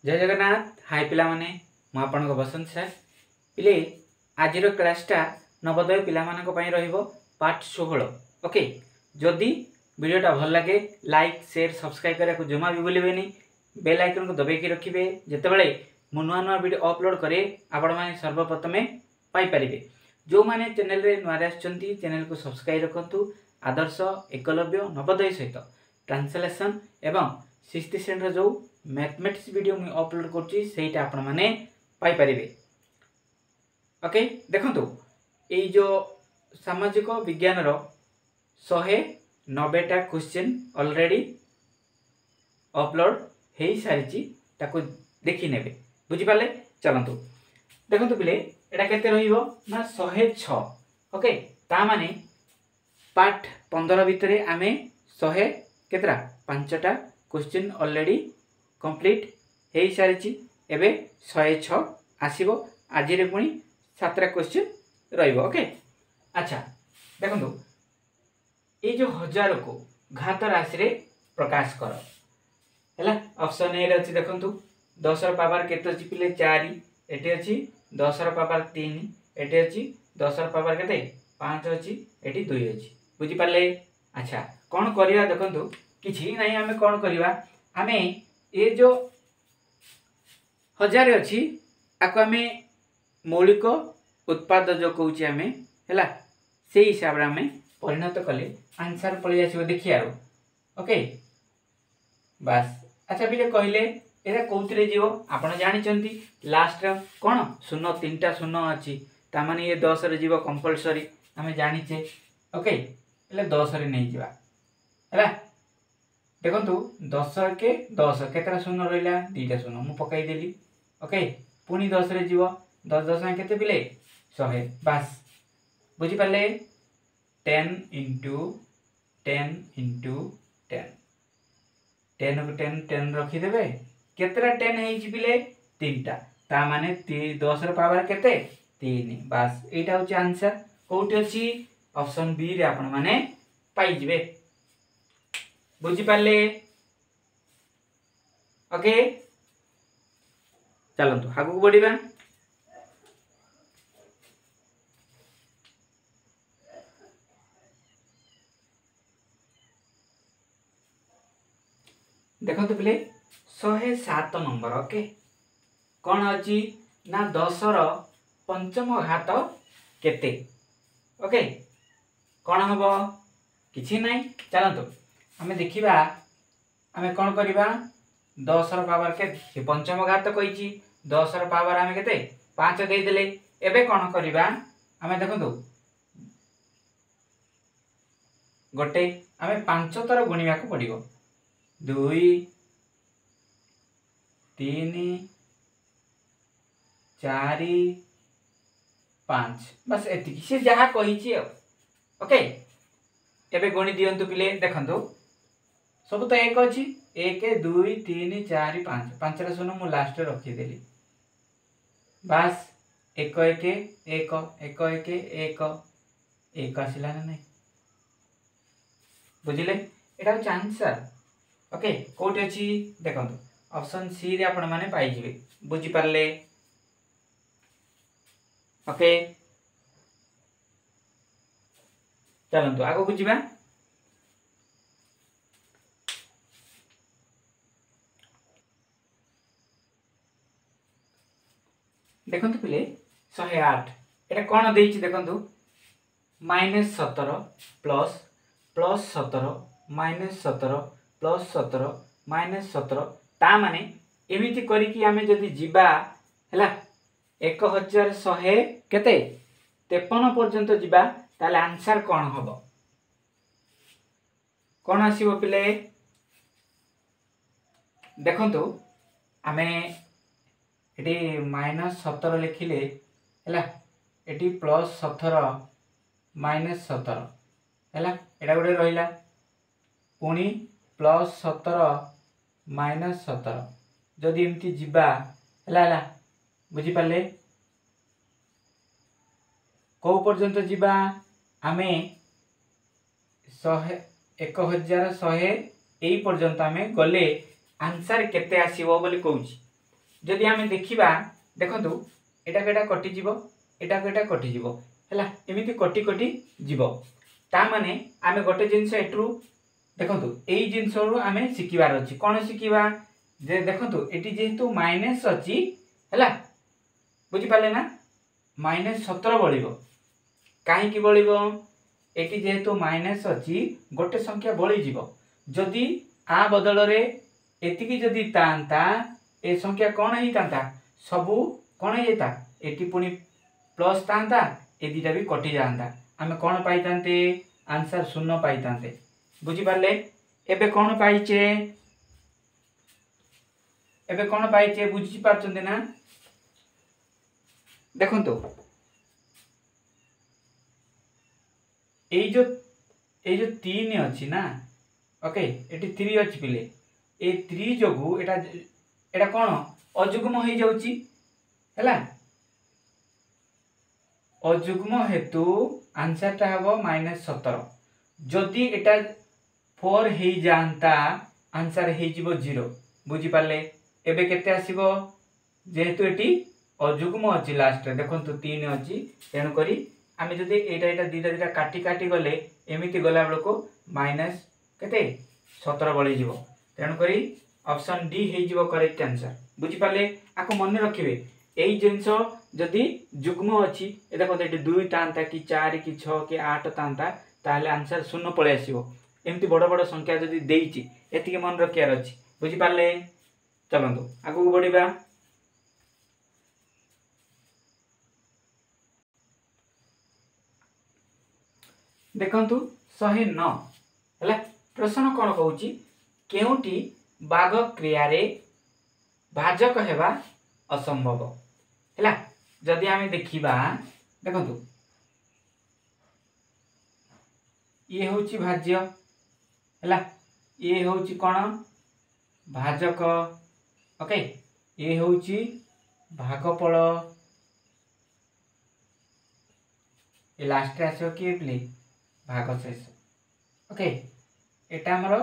जय जगन्नाथ। हाय पिला माने मु आपनको बसंत सर पिले आजिर क्लासटा नवोदय पिला मानक पई रहिबो पार्ट 16। ओके, जदि वीडियोटा भल लगे लाइक शेयर सब्सक्राइब करा को जमा भी भूलिबेनी। बेल आइकन को दबाई के रखिबे, जेतेबेले मु नुआ नुआ वीडियो अपलोड करे आपण माने सर्वप्रथमे पाई परिबे। जो माने चैनल रे नुआ आछंती चैनल को सब्सक्राइब रखंतु। आदर्श एकलव्य नवोदय सहित ट्रांसलेशन एवं 6th स्टैंडर्ड जो मैथमेटिक्स वीडियो मु अपलोड करछि सेटा आपण माने पाई परिबे। ओके, देखंतु एई जो सामाजिक विज्ञान रो 190टा क्वेश्चन ऑलरेडी अपलोड हे सारिछि, ताको देखि नेबे। बुझि पाले? चलंतु देखंतु पिले एटा केते रहिबो ना 106। ओके, ता माने पार्ट 15 भितरे आमे 100 केतरा 5टा क्वेश्चन ऑलरेडी कंप्लीट हे सारिछि। एबे 106 आसीबो। आज रे पुनी 7टा क्वेश्चन रहिबो। ओके, अच्छा देखंतु ए जो हजार को घात राशि रे प्रकाश कर हैला। ऑप्शन ए रे अछि देखंतु 10 रो पावर केते अछि पिले 4, एठी अछि 10 रो पावर 3, एठी अछि 10 रो पावर केते 5 अछि, एठी 2 अछि। बुझि पाले? अच्छा कोन करिया देखंतु किछि नै, हमें कोन करिवा, हमें ये जो हजार अच्छी आको आम मौलिक उत्पाद जो कौचे आम है से हिसाब से आम परिणत कले आंसर पलि आसो। देखिए ओके बस। अच्छा पिले कहले एरा कौथिरे जीवो आपण जानिचंती लास्ट कौन शून्य 3टा शून्य अच्छी ता माने ये 10 रे जीवो कंपलसरी आम जानिचे। ओके એટલે 10 रे नहीं जीवा हैला। देखंतु 10 के 10 केतरा शून्य रहिला 2टा शून्य मु पकाई देली। ओके पुनी 10 रे जीवो 10 10 केते पिले 100। बस बुझी पाले? 10 into 10 into 10 10 को 10 10 रखी देबे। केतरा 10 हेछि पिले 3टा, ता माने 10 रो पावर केते 3। बस एटा होछि आंसर। कोठी अछि ऑप्शन बी रे आपण माने पाई जिवे। बुझी पाले? ओके चलंतु आगु बढ़िबा। देखंतु पिले 107 नंबर। ओके कोन अछि ना 10 रो पंचम घात केते। ओके कोन हबो किछि नै। चलंतु हमें देखिबा हमें कोन करिबा 10 रो पावर के पंचम घात कहिछि 10 रो पावर हमें केते 5 दे देले। एबे कोन करिबा हमें देखंतु गोटे हमें 5 तर गुणिबा को पड़िबो 2 3 4 5 बस एतिकी से जहा कहिछि। ओके एबे गणि दियंतु पिले। देखंतु सब तो एक अछि 1 2 3 4 5 5 रे शून्य मु लास्ट रखी देली। बस 1 1 1 1 1 1 1 आसिला ना नै। बुझिले? एटा हो आंसर। ओके कोठी अछि देखंतु ऑप्शन सी रे आपण माने पाई जिवे। बुझि पारले? ओके चलंतु आगो बुझिबा। देखंतु पिले 108 एटा कोन देइछि देखंतु -17 प्लस 17 -17 प्लस 17 -17 ता माने एमिति करी कि हमें जदी जिबा हैला 1100 केते 53 पर्यंत जिबा ताले आंसर कोन हबो कोन आसीबो पिले? देखंतु हमें एटी -17 लिखिले हैला, एटी +17 -17 हैला, एटा गोटे रहिला पुनी +17 -17 जदि एमती जिबा हैला हैला। बुझी पाले? को पर्यंत जिबा आमे 1100 एई पर्यंत आमे गले आंसर केते आसीबो बोली कहूची। जदि आम देखा देखु एटा को एटा कटिज एटा को एटा कटिज है एमती कटि कटि जीव ता माने आम गोटे जिनस एटू देखु यही जिनस आम शिखबार अच्छी कौन शिखा जे देखु ये जेहेतु माइनस अच्छी है बुझिपारे ना -17 बढ़ कहीं बढ़ ये जेहेतु माइनस अच्छी गोटे संख्या बढ़ी जदि आ बदल एतिकी जदि तांता ए संख्या कौन होता सबू कौन होता ये पुणी प्लस था ए दुटा भी कटि जाता आम कौन पाइते आंसर 0 पाइते बुझिपारे एबे कौन पाइचे एबे कौन पाइचे बुझी पारछन्ते ना देखंतु ये जो 3 अच्छी ना ओके ये 3 अच्छी पिले ये 3 जोगु एटा कौन अजुग्म हो जाउची हैला अजुग्म हेतु आंसर टा हबो -17 जदि एटा 4 हो जाता आंसर हो 0 बुझी पाले एबे केते आसीबो जेहेतु एटी अजुग्म अच्छी लास्ट रे देखंतु 3 अच्छी तेणु करी आम जदि एटा दुटा काटी काटी गले एमती गला बेल को माइनस केते 17 बढ़ी जीव तेणुक ऑप्शन डी हो करेक्ट आंसर बुझिपारे आपको मन रखिए यही जिनस जदि जुग्म अच्छी देखो ये 2 था कि 4 कि 6 कि 8 था ताहले आंसर 0 पलि आसो एमती बड़ बड़ संख्या जदि देइछि एतिके मन रखियार अच्छी बुझिपारे चलतु आगू बढ़िबा देखंतु 109 है प्रश्न कौन कहूँ केउटी बाघ क्रियारे भाजक हेबा असंभव है जदि आम देखा देखंतु ये हूँ भाज्य है ये हूँ कौन भाजक ओके ये हूँ भागफल ये लास्ट आसो किए प्ले भागशेष ओके एटा हमर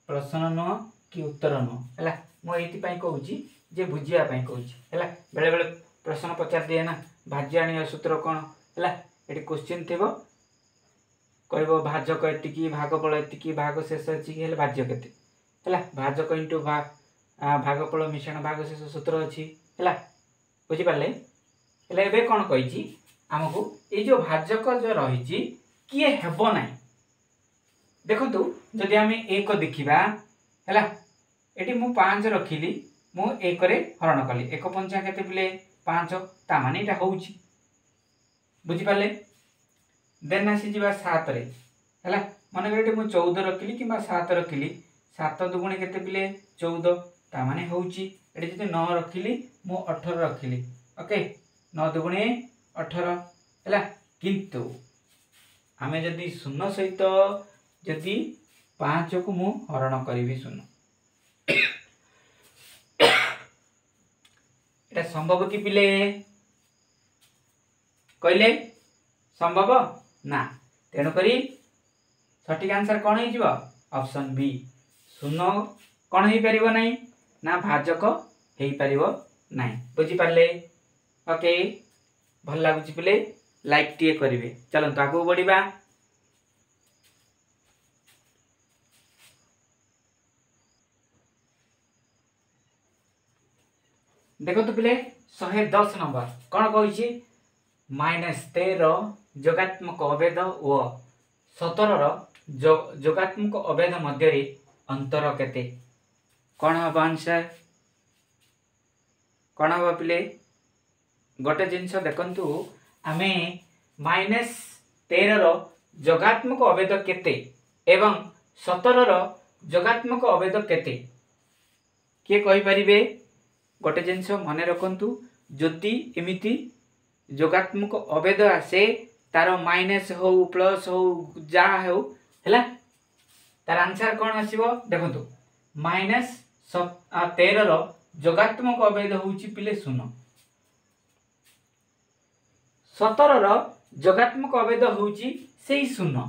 प्रश्न नुह कि उत्तर नुह है मुझे कहूँ जे बुझापी कहूँ है बेले बेले प्रश्न पचार दिए ना भाज्य आने सूत्र कौन है ये क्वेश्चन थी कह भाजक एति भागफल एति भागशेष अच्छी भाज्य के भाजक इंटू भागफल मिश्रण भागशेष सूत्र अच्छी है बुझिपारे एवं कौन कही आमको ये जो भाजक जो रही किए हेब ना देखु जदि आम एक देखा है ये मु 5 रखिली मु 1 हरण कली 1 पंचा के पिले 5 ता माने ये हूँ बुझिपारे देन आसी 7 रे है मन कर मुझे 14 रखिली कि 7 रखिली 7 दुगुणी के पिले 14 ता माने हूँ ये जी 9 रखिली मु 18 रखिली ओके 9 दुगुणी 18 है किंतु आमे जदि 0 सहित जदि 5 को मु हरण करी 0 एटा संभव कि पिले कहले संभव ना तेणुक सठिक आंसर कौन हो ऑप्शन बी 0 कौन हो पार ना ना भाजक हो पार ना बुझिपारे ओके भल लगुच पिले लाइक टे करेंगे चलते आगू बढ़िबा देखो तो पिले 110 नंबर कौन कही -13 जोगात्मक अभेद और 17 जोगात्मक अभेद मध्य अंतर केते कौन हम आंसर कौन हम पिले गोटे जिनस देखंतु आमे -13 जोगात्मक अभेद केते एवं 17 जोगात्मक अभेद केते किए कहि परिबे गोटे जिनस मन रखंतु जदि एमिति जोगात्मक अभेद आसे तार माइनस हो प्लस हो जा हो हैला तार आंसर कौन आसीबो देखंतु -13 जोगात्मक अभेद होउची पिले 0 17 जोगात्मक अभेद होउची सेही 0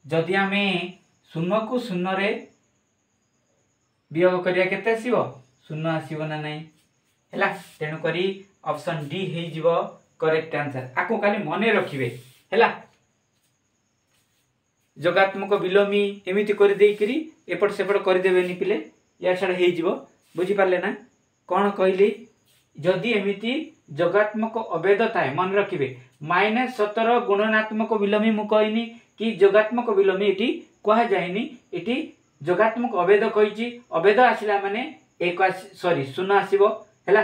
जदि आमे 0 को 0 रे वियोग करिया केते आसीबो शून्य आसीबो ना नहीं हैला तेणु करी ऑप्शन डी हे जीवो करेक्ट आंसर आको खाली मने रखिबे हैला जोगात्मक विलोमी एमिति कर देई करी एपट सेपट कर देबेनी पिले या छाड़ हे जीवो बुझी पारले ना कोन कहली जदि एमिति जोगात्मक अभेद थाए मन रखिबे -17 गुणनात्मक विलोमी मु कहनी कि जोगात्मक विलोमी एटी कहा जायनी एटी जोगात्मक अभेद कहिची अभेद आसिला माने एक सॉरी शून्य आसीबो हैला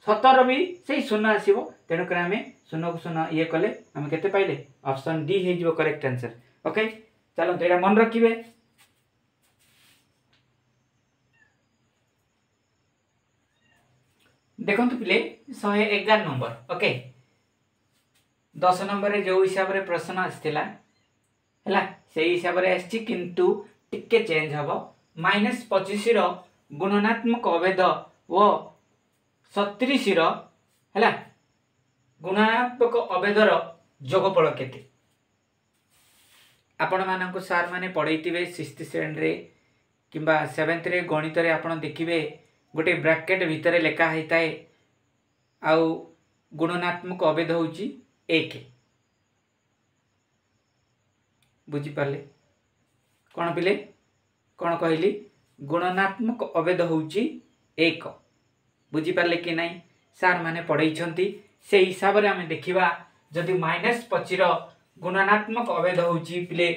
17 भी सेही शून्य आसीबो तेणु कर आमे शून्य को शून्य ये कले आमे केते पाइले ऑप्शन डी हे जीवो करेक्ट आंसर ओके चलो तो एटा मन रखिबे देखो तो पिले 111 नंबर ओके 10 नंबर रे जो हिसाब रे प्रश्न आस्थिला हैला सेही हिसाब रे आछि किंतु टिके चेंज हबो -25 रो गुणनात्मक अभेद व 37 रो हैला गुणात्मक अभेद रो जोगफल केते आपण मानक सार माने पढैतिबे 6th स्टैंडर्ड रे किंबा 7th रे गणित रे आपण देखिबे गोटे ब्रैकेट भितर लेखा होता है आउ गुणनात्मक अभेद होची 1 बुझी पाले कौन पिले कौन कहली गुणनात्मक अभेद होची 1 बुझी पाले कि नहीं सार माने पढ़ाई से हिसाब रे हमें देखिबा जदि -25 रो गुणनात्मक अभेद होची पिले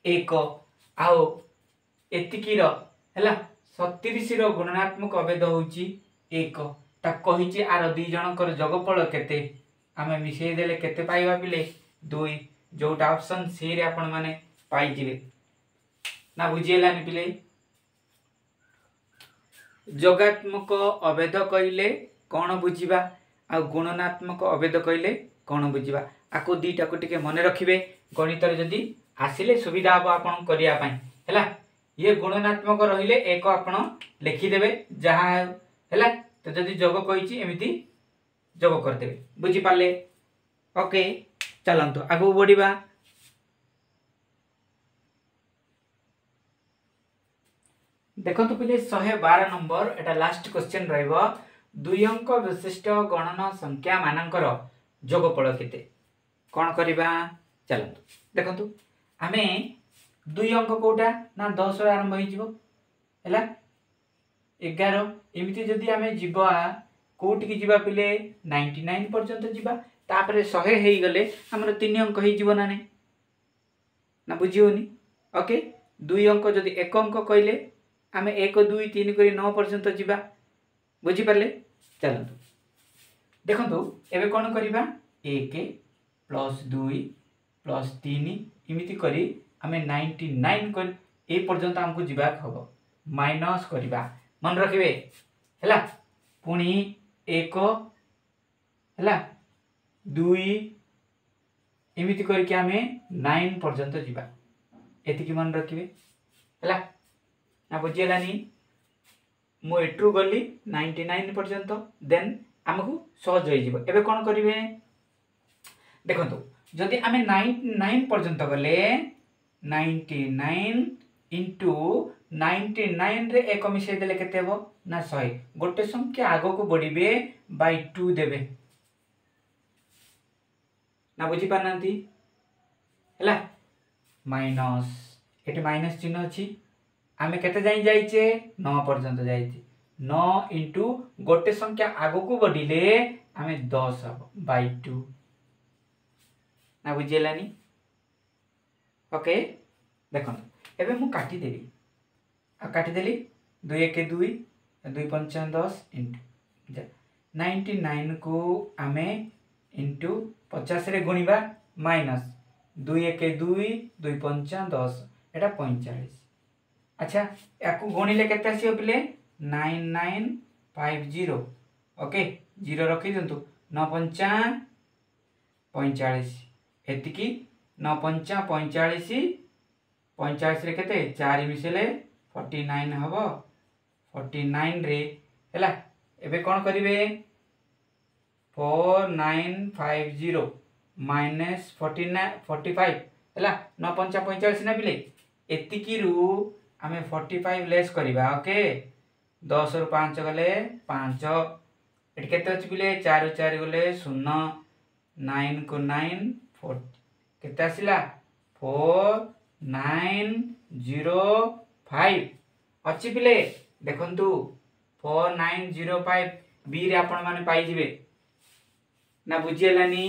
1 आउ एतिकी रो हैला 37 रो गुणनात्मक अभेद होची 1 ता कहिची आर दुई जनकर जोगफल केते आमे मिसै देले केते पाइबा पिले 2 जोटा ऑप्शन सी रे आपण माने पाई जिवे ना बुझियलानी पिले जोगात्मक अभेद कइले कोन बुझिबा आ गुणनात्मक अभेद कइले कोन बुझिबा आको दीटा को टिके मने रखिबे गणित रे जदी आसिले सुविधा हो आपण करिया पई हैला ये गुणनात्मक रहिले एक आपण लिखि देबे जहा हैला तो जदी जोग कहिची एमिति जोग कर देबे बुझी पाले ओके चलंतो आगु बढ़िबा देखो तो पहिले 112 नंबर एटा लास्ट क्वेश्चन रहइबो दुई अंक विशिष्ट गणन संख्या मानकर जोगफल केते कोन करिबा चलंतो देखो तो हमें दुई अंक कोटा ना 10 रे आरंभ होई जिवो हैला 11 एमिति जदी हमें जीवा कोटी की जीवा पिले 99 पर्यंत जीवा तापरे 100 हेई गले हमर 3 अंक हेई जीवो ना नै ना बुझियोनी ओके दुई अंक जदी एक अंक कइले हमें 1 2 3 करी 9 पर्यंत जीवा बुझी पाले चलंतु देखंतु एबे कोन करिबा 1 + 2 + 3 इमिति करी हमें 99 कर ए पर्यंत हमको जीवा हबो माइनस करिबा मन रखिबे हैला पुनी 1 हैला 2 इमिति करके हमें 9 पर्यंत जीवा एति की मन रखिबे हैला ना बुझियलानी मु एट्रू गली 99 पर्यंत देन हमको सहज होई जीवो एबे कोन करिवे देखंतु जदी हमें 99 पर्यंत गले 99 इंटू 99 रे एक मिसै देले केते हो ना 100 गोटे संख्या आगो को बढ़िबे बाय 2 देबे ना बुझी पानांती हैला माइनस एटे माइनस चिन्ह अछि आमे केते जाई जाईचे 9 पर्यंत जाईचे 9 इंटू गोटे संख्या आगो को बढ़िले आमे 10 हबो बाय 2 ना बुझियलानी ओके देखो एबे मु काटी देबी आ काटी देली 2 1 2 2 5 10 इंटू 99 को आमे इंटू 50 रे गुणीबा माइनस 2 1 2 2 5 10 एटा 45 अच्छा याकू गुणिले केते आसी पिले 9950 ओके 0 रखि दंतु 9 5 45 एतिकी 9 5 45 45 रे केते 4 मिसेले 49 हबो 49 रे हैला एबे कोन करिवे 4950 माइनस 49 45 हैला 9 5 45 ना पिले एतिकी रु हमें 45 लेस करिबा ओके 10 रु 5 गले 5 एटी केते अछि पिले 4 रु 4 गले 0 9 को 9 4 केते आसिला 4905 अछि पिले देखंतु 4905 बी रे आपण माने पाई जिवे ना बुझियलानी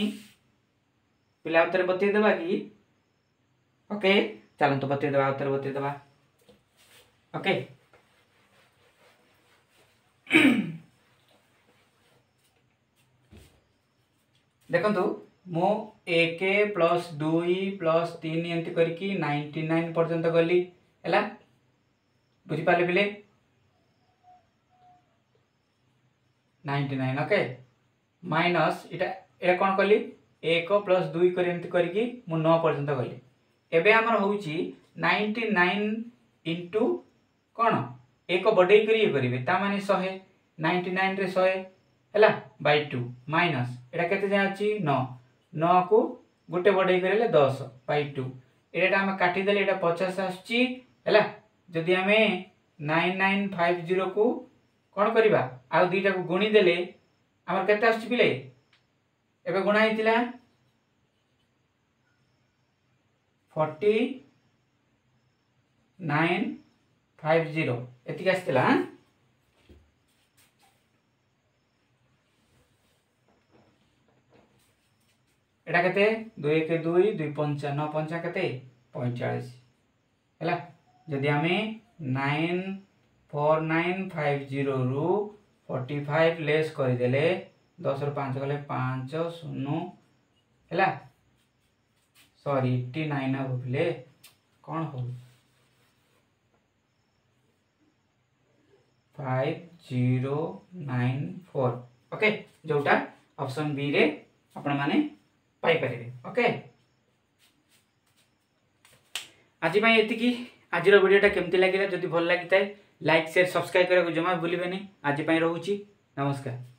पिला उत्तर बतई देबा की ओके चलन तो बतई देबा उत्तर बतई देबा ओके देखंतु मो 1 प्लस 2 प्लस 3 एंती करके 99 पर्यंत गली हैला बुझी पाले बिले 99 ओके माइनस एटा कोन कली 1 प्लस 2 कर एंती करके मु 9 पर्यंत गली एबे हमर होउची 99 इनटू कोन एक बडई करी करिवे ता माने 100 99 रे 100 हैला बाय 2 माइनस एटा केते जा अछि 9 9 को गुटे बडई करले 10 बाय 2 एटा हम काटी देले एटा 50 आछि हैला जदि हमें 9950 को कोन करबा आ दुईटा को गुणी देले हमर केते आछि पिले एबे गुणा हितिला 4950 एतिक आस्तिला एटा केते 2 1 2 2 5 9 5 केते 45 हैला जदि हमें 94950 रु 45 लेस कर देले 10 रु 5 गले 5 0 हैला सॉरी 89 होले कोन हो 5094 ओके जोटा ऑप्शन बी रे आपण माने पाई परिबे ओके आज भाई एतिकी आज वीडियोटा केमती लगिला जदि भल लागिताय लाइक शेयर सब्सक्राइब करने को जमा भूलिबेनी आज रहूची नमस्कार।